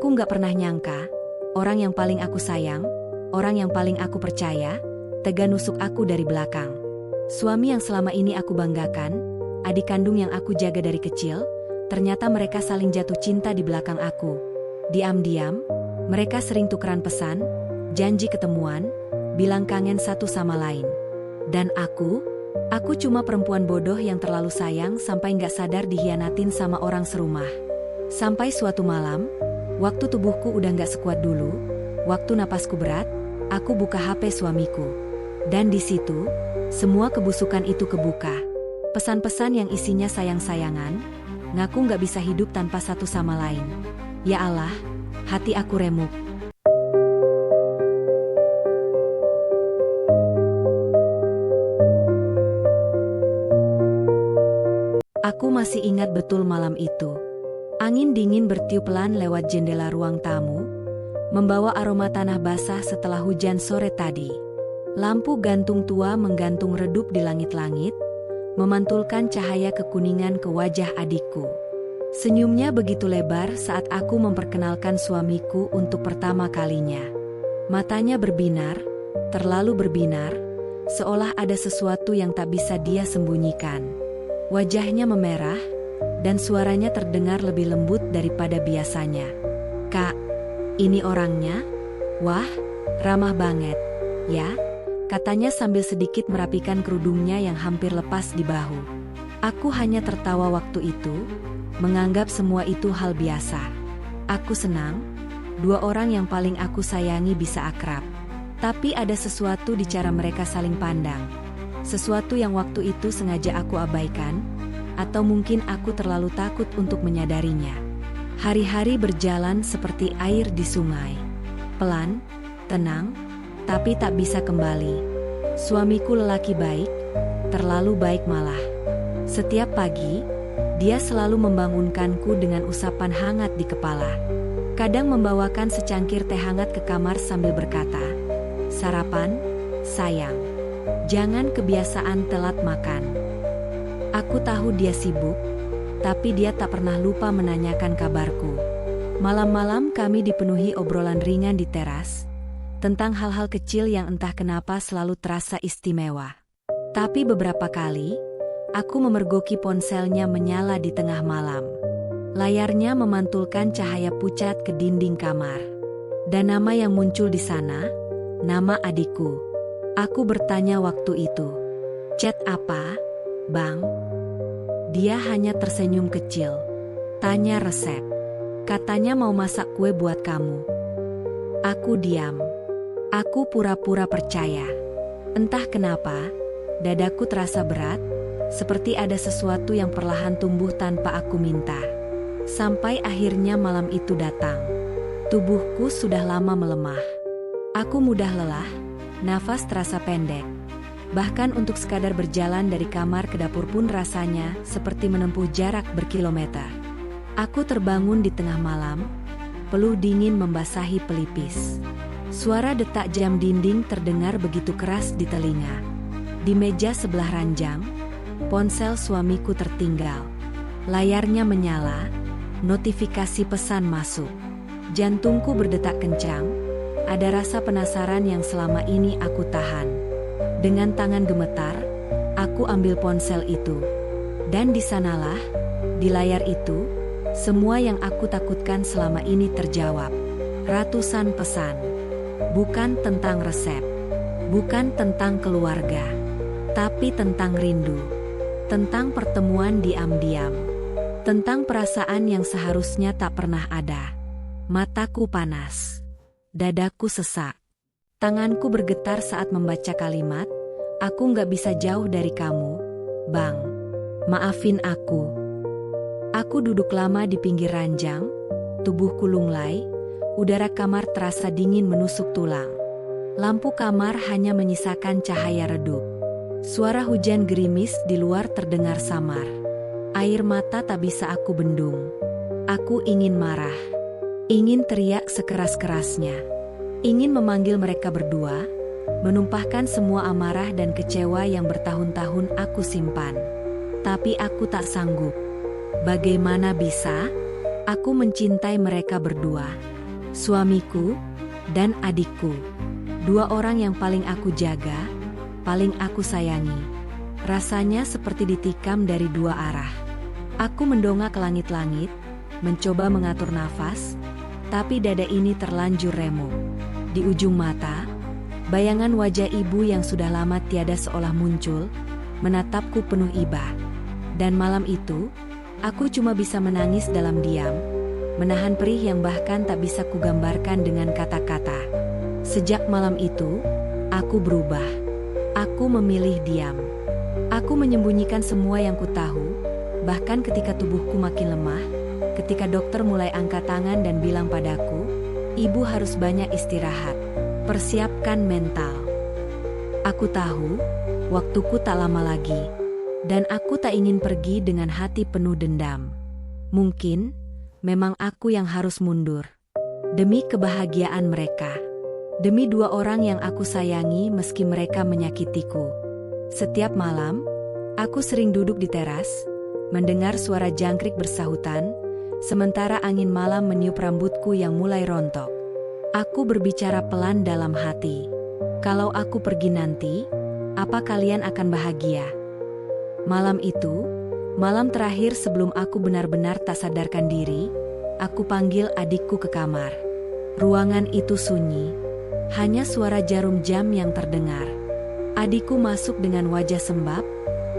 Aku nggak pernah nyangka, orang yang paling aku sayang, orang yang paling aku percaya, tega nusuk aku dari belakang. Suami yang selama ini aku banggakan, adik kandung yang aku jaga dari kecil, ternyata mereka saling jatuh cinta di belakang aku. Diam-diam, mereka sering tukeran pesan, janji ketemuan, bilang kangen satu sama lain. Dan aku cuma perempuan bodoh yang terlalu sayang sampai nggak sadar dihianatin sama orang serumah. Sampai suatu malam, waktu tubuhku udah nggak sekuat dulu, waktu napasku berat, aku buka HP suamiku. Dan di situ, semua kebusukan itu kebuka. Pesan-pesan yang isinya sayang-sayangan, ngaku nggak bisa hidup tanpa satu sama lain. Ya Allah, hati aku remuk. Aku masih ingat betul malam itu. Angin dingin bertiup pelan lewat jendela ruang tamu, membawa aroma tanah basah setelah hujan sore tadi. Lampu gantung tua menggantung redup di langit-langit, memantulkan cahaya kekuningan ke wajah adikku. Senyumnya begitu lebar saat aku memperkenalkan suamiku untuk pertama kalinya. Matanya berbinar, terlalu berbinar, seolah ada sesuatu yang tak bisa dia sembunyikan. Wajahnya memerah, dan suaranya terdengar lebih lembut daripada biasanya. "Kak, ini orangnya? Wah, ramah banget, ya?" katanya sambil sedikit merapikan kerudungnya yang hampir lepas di bahu. Aku hanya tertawa waktu itu, menganggap semua itu hal biasa. Aku senang, dua orang yang paling aku sayangi bisa akrab. Tapi ada sesuatu di cara mereka saling pandang. Sesuatu yang waktu itu sengaja aku abaikan, atau mungkin aku terlalu takut untuk menyadarinya. Hari-hari berjalan seperti air di sungai. Pelan, tenang, tapi tak bisa kembali. Suamiku lelaki baik, terlalu baik malah. Setiap pagi, dia selalu membangunkanku dengan usapan hangat di kepala. Kadang membawakan secangkir teh hangat ke kamar sambil berkata, "Sarapan, sayang. Jangan kebiasaan telat makan." Aku tahu dia sibuk, tapi dia tak pernah lupa menanyakan kabarku. Malam-malam kami dipenuhi obrolan ringan di teras, tentang hal-hal kecil yang entah kenapa selalu terasa istimewa. Tapi beberapa kali, aku memergoki ponselnya menyala di tengah malam. Layarnya memantulkan cahaya pucat ke dinding kamar. Dan nama yang muncul di sana, nama adikku. Aku bertanya waktu itu, "Chat apa, Bang?" Dia hanya tersenyum kecil. Tanya resep. Katanya mau masak kue buat kamu. Aku diam. Aku pura-pura percaya. Entah kenapa, dadaku terasa berat, seperti ada sesuatu yang perlahan tumbuh tanpa aku minta. Sampai akhirnya malam itu datang. Tubuhku sudah lama melemah. Aku mudah lelah, nafas terasa pendek. Bahkan untuk sekadar berjalan dari kamar ke dapur pun rasanya seperti menempuh jarak berkilometer. Aku terbangun di tengah malam, peluh dingin membasahi pelipis. Suara detak jam dinding terdengar begitu keras di telinga. Di meja sebelah ranjang, ponsel suamiku tertinggal. Layarnya menyala, notifikasi pesan masuk. Jantungku berdetak kencang, ada rasa penasaran yang selama ini aku tahan. Dengan tangan gemetar, aku ambil ponsel itu. Dan di sanalah, di layar itu, semua yang aku takutkan selama ini terjawab. Ratusan pesan. Bukan tentang resep. Bukan tentang keluarga. Tapi tentang rindu. Tentang pertemuan diam-diam. Tentang perasaan yang seharusnya tak pernah ada. Mataku panas. Dadaku sesak. Tanganku bergetar saat membaca kalimat, "Aku nggak bisa jauh dari kamu, Bang. Maafin aku." Aku duduk lama di pinggir ranjang, tubuhku lunglai, udara kamar terasa dingin menusuk tulang. Lampu kamar hanya menyisakan cahaya redup. Suara hujan gerimis di luar terdengar samar. Air mata tak bisa aku bendung. Aku ingin marah. Ingin teriak sekeras-kerasnya. Ingin memanggil mereka berdua, menumpahkan semua amarah dan kecewa yang bertahun-tahun aku simpan. Tapi aku tak sanggup. Bagaimana bisa? Aku mencintai mereka berdua. suamiku, dan adikku. Dua orang yang paling aku jaga, paling aku sayangi. Rasanya seperti ditikam dari dua arah. Aku mendongak ke langit-langit, mencoba mengatur nafas, tapi dada ini terlanjur remuk. Di ujung mata, bayangan wajah ibu yang sudah lama tiada seolah muncul, menatapku penuh iba. Dan malam itu, aku cuma bisa menangis dalam diam, menahan perih yang bahkan tak bisa kugambarkan dengan kata-kata. Sejak malam itu, aku berubah. Aku memilih diam. Aku menyembunyikan semua yang ku tahu. Bahkan ketika tubuhku makin lemah, ketika dokter mulai angkat tangan dan bilang padaku, ibu harus banyak istirahat, persiapkan mental. Aku tahu, waktuku tak lama lagi, dan aku tak ingin pergi dengan hati penuh dendam. Mungkin, memang aku yang harus mundur. Demi kebahagiaan mereka. Demi dua orang yang aku sayangi meski mereka menyakitiku. Setiap malam, aku sering duduk di teras, mendengar suara jangkrik bersahutan, sementara angin malam meniup rambutku yang mulai rontok. Aku berbicara pelan dalam hati. Kalau aku pergi nanti, apa kalian akan bahagia? Malam itu, malam terakhir sebelum aku benar-benar tak sadarkan diri, aku panggil adikku ke kamar. Ruangan itu sunyi, hanya suara jarum jam yang terdengar. Adikku masuk dengan wajah sembab,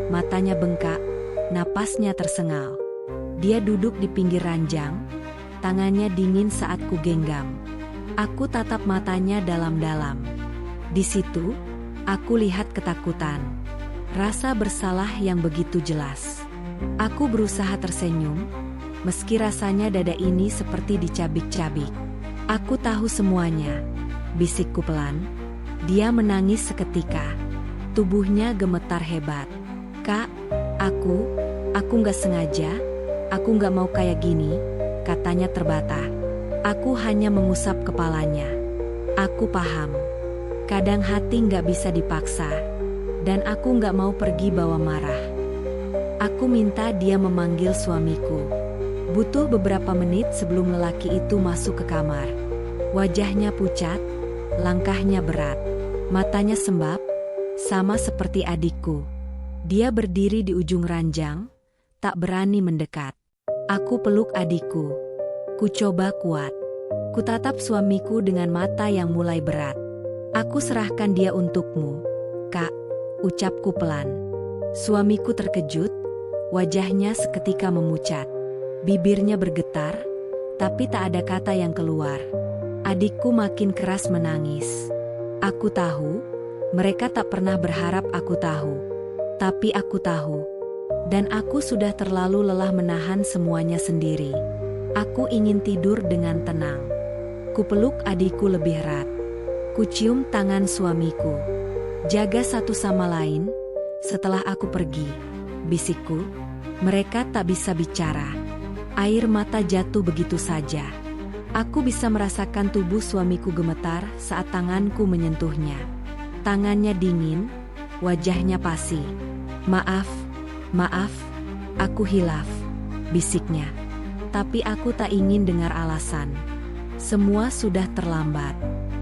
matanya bengkak, napasnya tersengal. Dia duduk di pinggir ranjang, tangannya dingin saat ku genggam. Aku tatap matanya dalam-dalam. Di situ, aku lihat ketakutan. Rasa bersalah yang begitu jelas. Aku berusaha tersenyum, meski rasanya dada ini seperti dicabik-cabik. Aku tahu semuanya, bisikku pelan. Dia menangis seketika. Tubuhnya gemetar hebat. Kak, aku nggak sengaja, aku nggak mau kayak gini, katanya terbata. Aku hanya mengusap kepalanya. Aku paham. Kadang hati nggak bisa dipaksa. Dan aku nggak mau pergi bawa marah. Aku minta dia memanggil suamiku. Butuh beberapa menit sebelum lelaki itu masuk ke kamar. Wajahnya pucat, langkahnya berat. Matanya sembab, sama seperti adikku. Dia berdiri di ujung ranjang, tak berani mendekat. Aku peluk adikku. Ku coba kuat. Ku tatap suamiku dengan mata yang mulai berat. Aku serahkan dia untukmu, Kak, ucapku pelan. Suamiku terkejut, wajahnya seketika memucat. Bibirnya bergetar, tapi tak ada kata yang keluar. Adikku makin keras menangis. Aku tahu, mereka tak pernah berharap aku tahu. Tapi aku tahu, dan aku sudah terlalu lelah menahan semuanya sendiri. Aku ingin tidur dengan tenang. Ku peluk adikku lebih erat. Ku cium tangan suamiku. Jaga satu sama lain, setelah aku pergi, bisikku. Mereka tak bisa bicara. Air mata jatuh begitu saja. Aku bisa merasakan tubuh suamiku gemetar saat tanganku menyentuhnya. Tangannya dingin, wajahnya pasi. Maaf, aku hilaf, bisiknya. Tapi aku tak ingin dengar alasan. Semua sudah terlambat.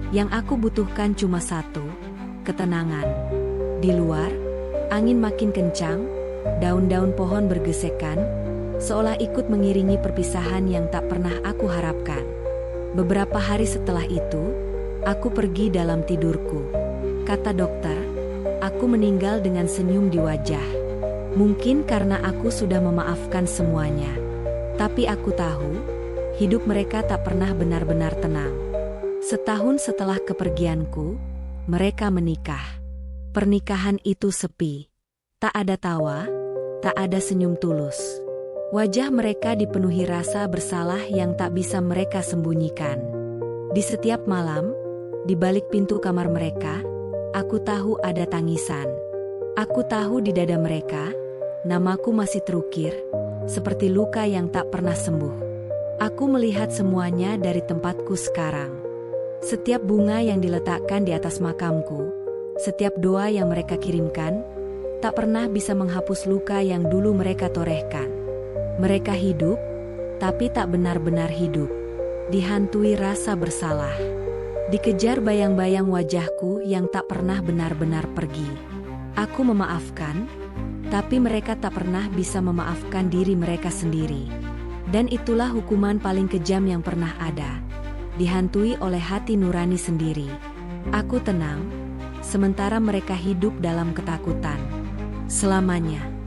Yang aku butuhkan cuma satu, ketenangan. Di luar, angin makin kencang, daun-daun pohon bergesekan, seolah ikut mengiringi perpisahan yang tak pernah aku harapkan. Beberapa hari setelah itu, aku pergi dalam tidurku. Kata dokter, aku meninggal dengan senyum di wajah. Mungkin karena aku sudah memaafkan semuanya. Tapi aku tahu, hidup mereka tak pernah benar-benar tenang. Setahun setelah kepergianku, mereka menikah. Pernikahan itu sepi. Tak ada tawa, tak ada senyum tulus. Wajah mereka dipenuhi rasa bersalah yang tak bisa mereka sembunyikan. Di setiap malam, di balik pintu kamar mereka, aku tahu ada tangisan. Aku tahu di dada mereka, namaku masih terukir, seperti luka yang tak pernah sembuh. Aku melihat semuanya dari tempatku sekarang. Setiap bunga yang diletakkan di atas makamku, setiap doa yang mereka kirimkan, tak pernah bisa menghapus luka yang dulu mereka torehkan. Mereka hidup, tapi tak benar-benar hidup. dihantui rasa bersalah. Dikejar bayang-bayang wajahku yang tak pernah benar-benar pergi. Aku memaafkan, tapi mereka tak pernah bisa memaafkan diri mereka sendiri. Dan itulah hukuman paling kejam yang pernah ada. Dihantui oleh hati nurani sendiri. Aku tenang, sementara mereka hidup dalam ketakutan. Selamanya.